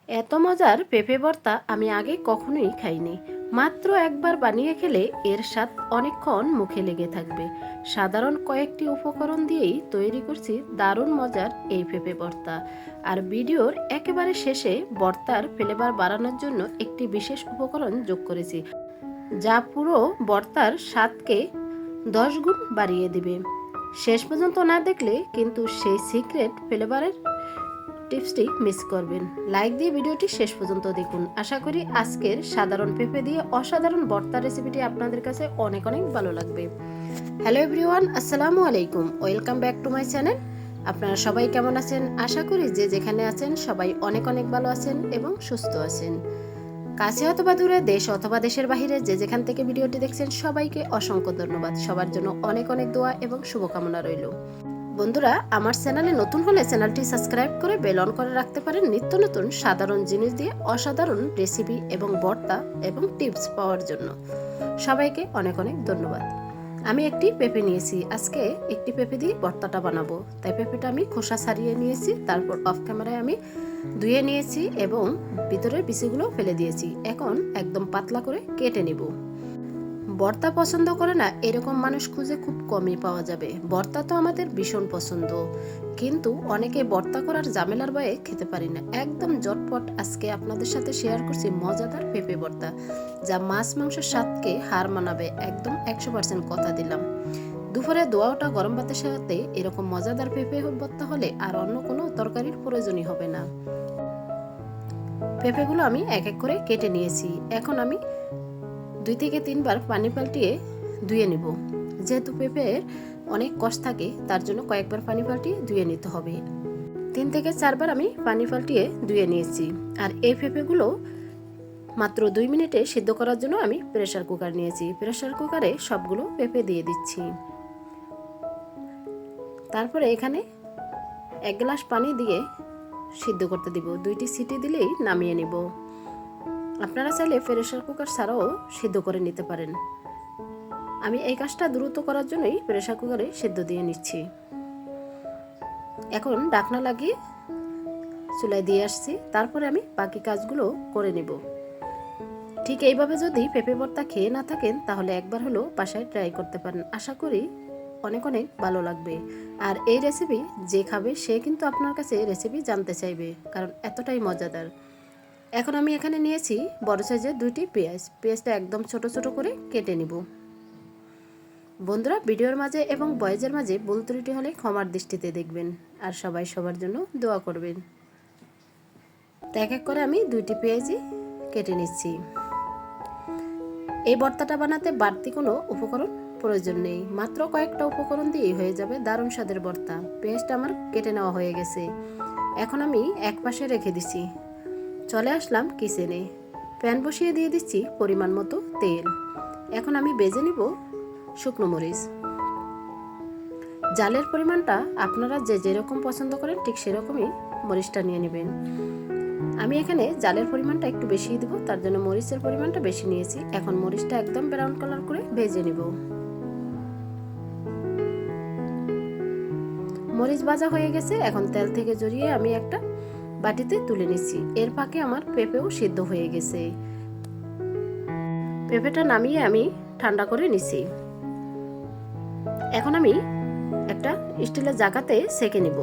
এত মজার পেঁপে ভর্তা আমি আগে কখনোই খাইনি। মাত্র একবার বানিয়ে খেলে এর স্বাদ অনেকক্ষণ মুখে লেগে থাকবে। সাধারণ কয়েকটি উপকরণ দিয়েই তৈরি করছি দারুণ মজার এই পেঁপে ভর্তা। আর ভিডিওর একেবারে শেষে ভর্তার ফ্লেভার বাড়ানোর জন্য একটি বিশেষ উপকরণ যোগ করেছি, যা পুরো ভর্তার স্বাদকে 10 গুণ বাড়িয়ে দিবে। শেষ পর্যন্ত না দেখলে কিন্তু সেই সিক্রেট ফ্লেভারের টিপসটি মিস করবেন। লাইক দিয়ে ভিডিওটি শেষ পর্যন্ত দেখুন। আশা করি আজকের সাধারণ পেঁপে দিয়ে অসাধারণ ভর্তা রেসিপিটি আপনাদের কাছে অনেক অনেক ভালো লাগবে। হ্যালো এভরিওয়ান, আসসালামু আলাইকুম, welcome back to my channel. আপনারা সবাই কেমন আছেন? আশা করি যে যেখানে আছেন সবাই অনেক অনেক ভালো আছেন এবং সুস্থ আছেন। কাছে অথবা দূরে, দেশ অথবা দেশের বাহিরে যে যেখান থেকে ভিডিওটি দেখছেন সবাইকে অসংখ্য ধন্যবাদ। সবার জন্য অনেক অনেক দোয়া এবং শুভকামনা রইল। বন্ধুরা, আমার চ্যানেলে নতুন হলে চ্যানেলটি সাবস্ক্রাইব করে বেল অন করে রাখতে পারেন নিত্য নতুন সাধারণ জিনিস দিয়ে অসাধারণ রেসিপি এবং ভর্তা এবং টিপস পাওয়ার জন্য। সবাইকে অনেক অনেক ধন্যবাদ। আমি একটি পেঁপে নিয়েছি, আজকে একটি পেঁপে দিয়ে ভর্তাটা বানাবো। তাই পেঁপেটা আমি খোসা ছাড়িয়ে নিয়েছি, তারপর অফ ক্যামেরায় আমি ধুয়ে নিয়েছি এবং ভিতরের বিচিগুলো ফেলে দিয়েছি। এখন একদম পাতলা করে কেটে নিব। ভর্তা পছন্দ করে না এরকম মানুষ খুঁজে খুব কমই পাওয়া যাবে। ভর্তা তো আমাদের ভীষণ পছন্দ, কিন্তু অনেকে ভর্তা করার ঝামেলার ভয়ে খেতে পারি না। একদম ঝটপট আজকে আপনাদের সাথে শেয়ার করছি মজাদার পেঁপে ভর্তা, যা মাছ মাংসের স্বাদকে হার মানাবে। একদম 100% কথা দিলাম। দুপুরে দোয়াটা গরম ভাতের সাথে এরকম মজাদার পেঁপে ভর্তা হলে আর অন্য কোনো তরকারির প্রয়োজনই হবে না। পেঁপেগুলো আমি এক এক করে কেটে নিয়েছি। এখন আমি 2 থেকে 3 বার পানি পাল্টিয়ে ধুয়ে নিব। যেহেতু পেঁপের অনেক কষ থাকে, তার জন্য কয়েকবার পানি পাল্টিয়ে ধুয়ে নিতে হবে। 3 থেকে 4 বার আমি পানি পাল্টিয়ে ধুয়ে নিয়েছি। আর এই পেঁপেগুলো মাত্র 2 মিনিটে সিদ্ধ করার জন্য আমি প্রেসার কুকার নিয়েছি। প্রেসার কুকারে সবগুলো পেঁপে দিয়ে দিচ্ছি। তারপরে এখানে 1 গ্লাস পানি দিয়ে সিদ্ধ করতে দিব। 2টি সিটি দিলেই নামিয়ে নিব। আপনারা চাইলে প্রেসার কুকার ছাড়াও সিদ্ধ করে নিতে পারেন। আমি এই কাজটা দ্রুত করার জন্যই প্রেসার কুকারে সিদ্ধ দিয়ে নিচ্ছি। এখন ঢাকনা লাগিয়ে চুলায় দিয়ে আসছি। তারপরে আমি বাকি কাজগুলো করে নেব। ঠিক এইভাবে যদি পেঁপে ভর্তা খেয়ে না থাকেন তাহলে একবার হলেও বাসায় ট্রাই করতে পারেন। আশা করি অনেক অনেক ভালো লাগবে। আর এই রেসিপি যে খাবে সে কিন্তু আপনার কাছে রেসিপি জানতে চাইবে, কারণ এতটাই মজাদার। এখন আমি এখানে নিয়েছি বড় সাইজের 2টি পেঁয়াজ। পেঁয়াজটা একদম ছোট ছোট করে কেটে নিব। বন্ধুরা, ভিডিওর মাঝে এবং ভয়েসের মাঝে ভুল ত্রুটি হলে ক্ষমার দৃষ্টিতে দেখবেন। আর সবাই সবার জন্য দোয়া করবেন। তো এক এক করে আমি 2টি পেঁয়াজই কেটে নিচ্ছি। এই ভর্তাটা বানাতে বাড়তি কোনো উপকরণ প্রয়োজন নেই, মাত্র কয়েকটা উপকরণ দিয়েই হয়ে যাবে দারুণ স্বাদের ভর্তা। পেঁয়াজটা আমার কেটে নেওয়া হয়ে গেছে। এখন আমি এক পাশে রেখে দিচ্ছি। চলে আসলাম কিচেনে। প্যান বসিয়ে দিয়ে দিচ্ছি পরিমাণ মতো তেল। এখন আমি ভেজে নিব শুকনো মরিচ। জালের পরিমাণটা আপনারা যে যেরকম পছন্দ করেন ঠিক সেরকমই মরিচটা নিয়ে নেবেন। আমি এখানে জালের পরিমাণটা একটু বেশি দেব, তার জন্য মরিচের পরিমাণটা বেশি নিয়েছি। এখন মরিচটা একদম ব্রাউন কালার করে ভেজে নিব। মরিচ ভাজা হয়ে গেছে। এখন তেল থেকে জড়িয়ে আমি একটা বাটিতে তুলে নিচ্ছি। এর ফাঁকে আমার পেঁপেও সিদ্ধ হয়ে গেছে। পেঁপেটা নামিয়ে আমি ঠান্ডা করে নিচ্ছি। এখন আমি একটা স্টিলের জায়গাতে সেঁকে নিব।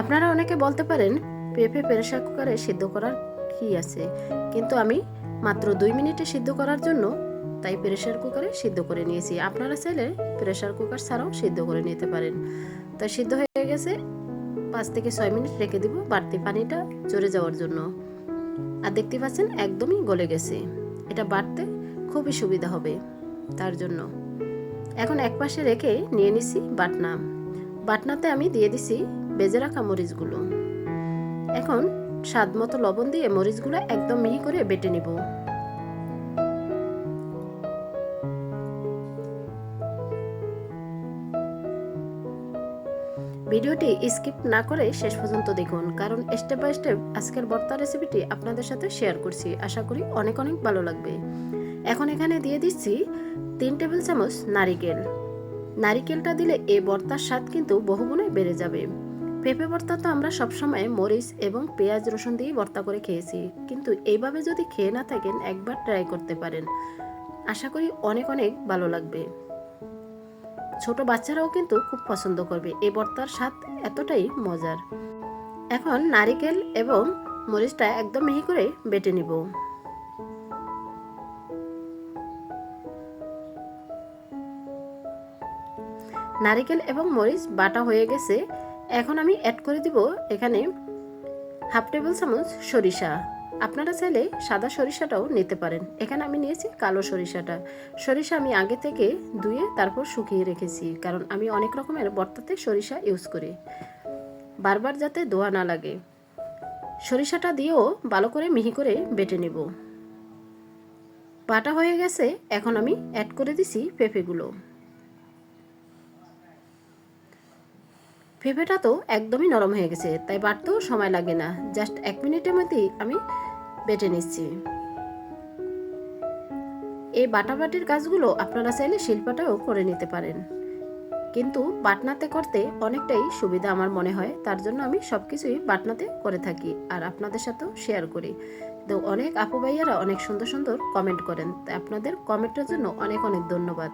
আপনারা অনেকে বলতে পারেন পেঁপে প্রেসার কুকারে সিদ্ধ করার কি আছে, কিন্তু আমি মাত্র 2 মিনিটে সিদ্ধ করার জন্য তাই প্রেসার কুকারে সিদ্ধ করে নিয়েছি। আপনারা চাইলে প্রেসার কুকার ছাড়াও সিদ্ধ করে নিতে পারেন। তাই সিদ্ধ হয়ে গেছে। 5 থেকে 6 মিনিট রেখে দিব বাড়তি পানিটা ঝরে যাওয়ার জন্য। আর দেখতে পাচ্ছেন একদমই গলে গেছে। এটা বাটতে খুবই সুবিধা হবে তার জন্য। এখন এক পাশে রেখে নিয়ে নিছি বাটনা। বাটনাতে আমি দিয়ে দিছি ভেজে রাখা মরিচগুলো। এখন স্বাদ মতো লবণ দিয়ে মরিচগুলো একদম মিহি করে বেটে নিব। ভিডিওটি স্কিপ না করে শেষ পর্যন্ত দেখুন, কারণ স্টেপ বাই স্টেপ আজকের ভর্তা রেসিপিটি আপনাদের সাথে শেয়ার করছি। আশা করি অনেক অনেক ভালো লাগবে। এখন এখানে দিয়ে দিচ্ছি 3 টেবিল চামচ নারিকেল। নারিকেলটা দিলে এই ভর্তার স্বাদ কিন্তু বহুগুণে বেড়ে যাবে। পেঁপে ভর্তা তো আমরা সবসময় মরিচ এবং পেঁয়াজ রসুন দিয়ে ভর্তা করে খেয়েছি, কিন্তু এইভাবে যদি খেয়ে না থাকেন একবার ট্রাই করতে পারেন। আশা করি অনেক অনেক ভালো লাগবে। ছোট বাচ্চারাও কিন্তু খুব পছন্দ করবে। এই ভর্তার স্বাদ এতটাই মজার। এখন নারকেল এবং মরিচটা একদম মিহি করে বেটে নিব। নারকেল এবং মরিচ বাটা হয়ে গেছে। এখন আমি অ্যাড করে দিব এখানে হাফ টেবিল চামচ সরিষা। আপনারা চাইলে সাদা সরিষাটাও নিতে পারেন। এখানে আমি নিয়েছি কালো সরিষাটা। সরিষা আমি আগে থেকে ধুয়ে তারপর শুকিয়ে রেখেছি, কারণ আমি অনেক রকমের ভর্তাতে সরিষা ইউজ করি, বারবার যাতে ধোয়া না লাগে। সরিষাটা দিয়েও ভালো করে মিহি করে বেটে নেব। বাটা হয়ে গেছে। এখন আমি অ্যাড করে দিছি পেঁপেগুলো। পেঁপেটা তো একদমই নরম হয়ে গেছে, তাই বাটতেও সময় লাগে না, জাস্ট 1 মিনিটের মধ্যেই আমি বেটে নিচ্ছি। এই বাটাবাটির কাজগুলো আপনারা চাইলে শিলপাটাও করে নিতে পারেন, কিন্তু বাটনাতে করতে অনেকটাই সুবিধা আমার মনে হয়। তার জন্য আমি সবকিছুই বাটনাতে করে থাকি আর আপনাদের সাথেও শেয়ার করি। তো অনেক আপু ভাইয়ারা অনেক সুন্দর সুন্দর কমেন্ট করেন, তাই আপনাদের কমেন্টের জন্য অনেক অনেক ধন্যবাদ।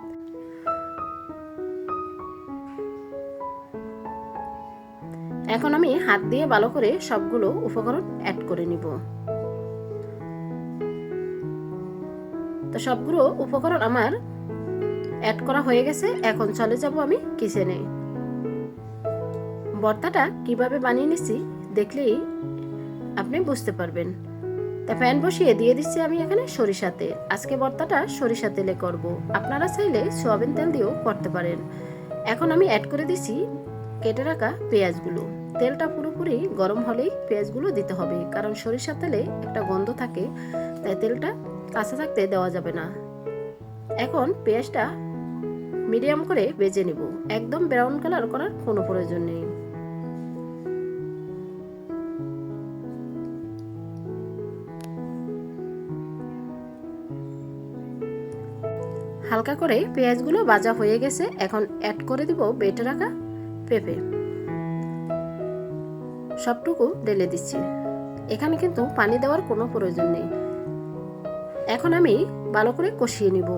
এখন আমি হাত দিয়ে ভালো করে সবগুলো উপকরণ অ্যাড করে নিব। তো সবগুলো উপকরণ আমার অ্যাড করা হয়ে গেছে। এখন চলে যাব আমি কিচেনে। ভর্তাটা কিভাবে বানিয়ে নিচ্ছি দেখলেই আপনি বুঝতে পারবেন। তা প্যান বসিয়ে দিয়ে দিচ্ছি আমি এখানে সরিষা তেল। আজকে ভর্তাটা সরিষা তেলে করব, আপনারা চাইলে সয়াবিন তেল দিয়েও করতে পারেন। এখন আমি অ্যাড করে দিচ্ছি কেটে রাখা পেঁয়াজগুলো। তেলটা পুরোপুরি গরম হলেই পেঁয়াজগুলো দিতে হবে, কারণ সরিষার তেলে একটা গন্ধ থাকে, তাই তেলটা কাঁচা থাকতে দেওয়া যাবে না। এখন পেঁয়াজটা মিডিয়াম করে ভেজে নেব, একদম ব্রাউন কালার করার কোনো প্রয়োজন নেই। হালকা করে পেঁয়াজগুলো ভাজা হয়ে গেছে। এখন অ্যাড করে দিব বেটে রাখা পেঁপে। সবটুকু ঢেলে দিচ্ছি। এখানে কিন্তু পানি দেওয়ার কোনো প্রয়োজন নেই। এখন আমি ভালো করে কষিয়ে নিব।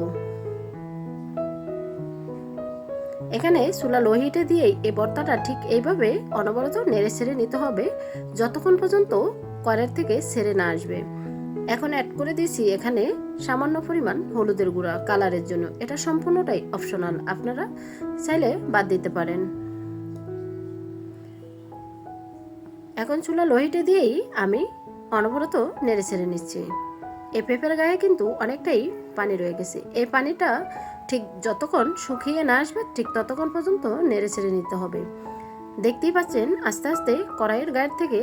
এখানে চুলা লো হিটে দিয়েই এই ভর্তাটা ঠিক এইভাবে অনবরত নেড়ে ছেড়ে নিতে হবে, যতক্ষণ পর্যন্ত কড়াই থেকে ছেড়ে না আসবে। এখন অ্যাড করে দিয়েছি এখানে সামান্য পরিমাণ হলুদের গুঁড়া কালারের জন্য। এটা সম্পূর্ণটাই অপশনাল, আপনারা চাইলে বাদ দিতে পারেন। এখন চুলা লো হিটে দিয়েই আমি অনবরত নেড়ে ছেড়ে নিচ্ছি। এই পেঁপের গায়ে কিন্তু অনেকটাই পানি রয়ে গেছে। এই পানিটা ঠিক যতক্ষণ শুকিয়ে না আসবে ঠিক ততক্ষণ পর্যন্ত নেড়ে ছেড়ে নিতে হবে। দেখতেই পাচ্ছেন আস্তে আস্তে কড়াইয়ের গায়ের থেকে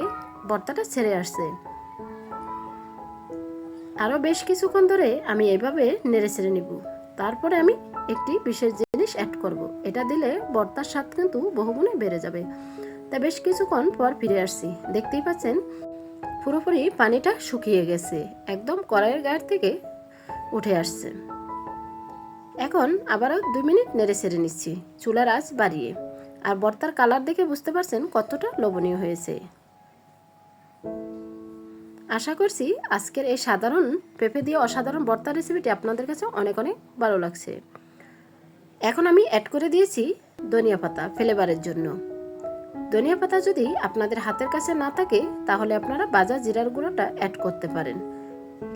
ভর্তাটা ছেড়ে আসছে। আরও বেশ কিছুক্ষণ ধরে আমি এইভাবে নেড়ে ছেড়ে নিব। তারপরে আমি একটি বিশেষ জিনিস অ্যাড করব। এটা দিলে ভর্তার স্বাদ কিন্তু বহুগুণে বেড়ে যাবে। তাই বেশ কিছুক্ষণ পর ফিরে আসছি। দেখতেই পাচ্ছেন পুরোপুরি পানিটা শুকিয়ে গেছে, একদম কড়াইয়ের গায়ের থেকে উঠে আসছে। এখন আবারও 2 মিনিট নেড়ে ছেড়ে নিচ্ছি চুলার আঁচ বাড়িয়ে। আর ভর্তার কালার দেখে বুঝতে পারছেন কতটা লোভনীয় হয়েছে। আশা করছি আজকের এই সাধারণ পেঁপে দিয়ে অসাধারণ ভর্তা রেসিপিটি আপনাদের কাছে অনেক অনেক ভালো লাগছে। এখন আমি অ্যাড করে দিয়েছি ধনিয়া পাতা ফ্লেভারের জন্য। ধনিয়া পাতা যদি আপনাদের হাতের কাছে না থাকে তাহলে আপনারা ভাজা জিরার গুঁড়োটা অ্যাড করতে পারেন,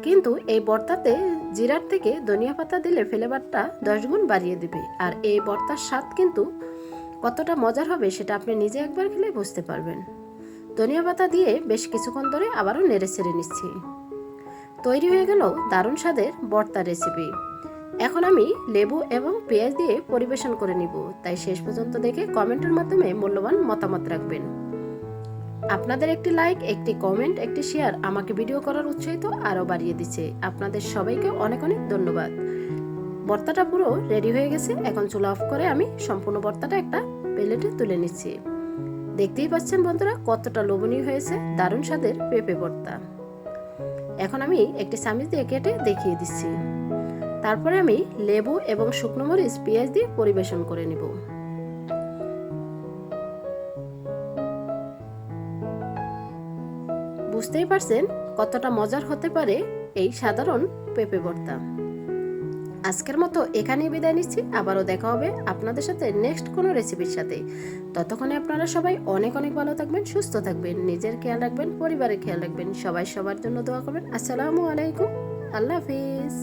কিন্তু এই ভর্তাতে জিরার থেকে ধনিয়া পাতা দিলে ফ্লেভারটা 10 গুণ বাড়িয়ে দেবে। আর এই ভর্তার স্বাদ কিন্তু কতটা মজার হবে সেটা আপনি নিজে একবার খেলে বুঝতে পারবেন। ধনিয়া পাতা দিয়ে বেশ কিছুক্ষণ ধরে আবারও নেড়ে ছেড়ে নিচ্ছি। তৈরি হয়ে গেল দারুণ স্বাদের ভর্তা রেসিপি। এখন আমি লেবু এবং পেঁয়াজ দিয়ে পরিবেশন করে নিব, তাই শেষ পর্যন্ত দেখে কমেন্টের মাধ্যমে মূল্যবান মতামত রাখবেন। আপনাদের একটি লাইক, একটি কমেন্ট, একটি শেয়ার আমাকে ভিডিও করার উৎসাহিত আরও বাড়িয়ে দিচ্ছে। আপনাদের সবাইকে অনেক অনেক ধন্যবাদ। ভর্তাটা পুরো রেডি হয়ে গেছে। এখন চুলা অফ করে আমি সম্পূর্ণ ভর্তাটা একটা প্লেটে তুলে নিচ্ছি। দেখতেই পাচ্ছেন বন্ধুরা কতটা লোভনীয় হয়েছে দারুণ স্বাদের পেঁপে ভর্তা। এখন আমি একটি চামচ দিয়ে কেটে দেখিয়ে দিচ্ছি। তারপরে আমি লেবু এবং শুকনো মরিচ পেঁয়াজ দিয়ে পরিবেশন করে নিব। বুঝতেই পারছেন কতটা মজার হতে পারে এই সাধারণ পেঁপে ভর্তা। আজকের মতো এখানেই বিদায় নিচ্ছি, আবারও দেখা হবে আপনাদের সাথে নেক্সট কোনো রেসিপির সাথে। ততক্ষণে আপনারা সবাই অনেক অনেক ভালো থাকবেন, সুস্থ থাকবেন, নিজের খেয়াল রাখবেন, পরিবারের খেয়াল রাখবেন, সবাই সবার জন্য দোয়া করবেন। আসসালামু আলাইকুম, আল্লাহ হাফিজ।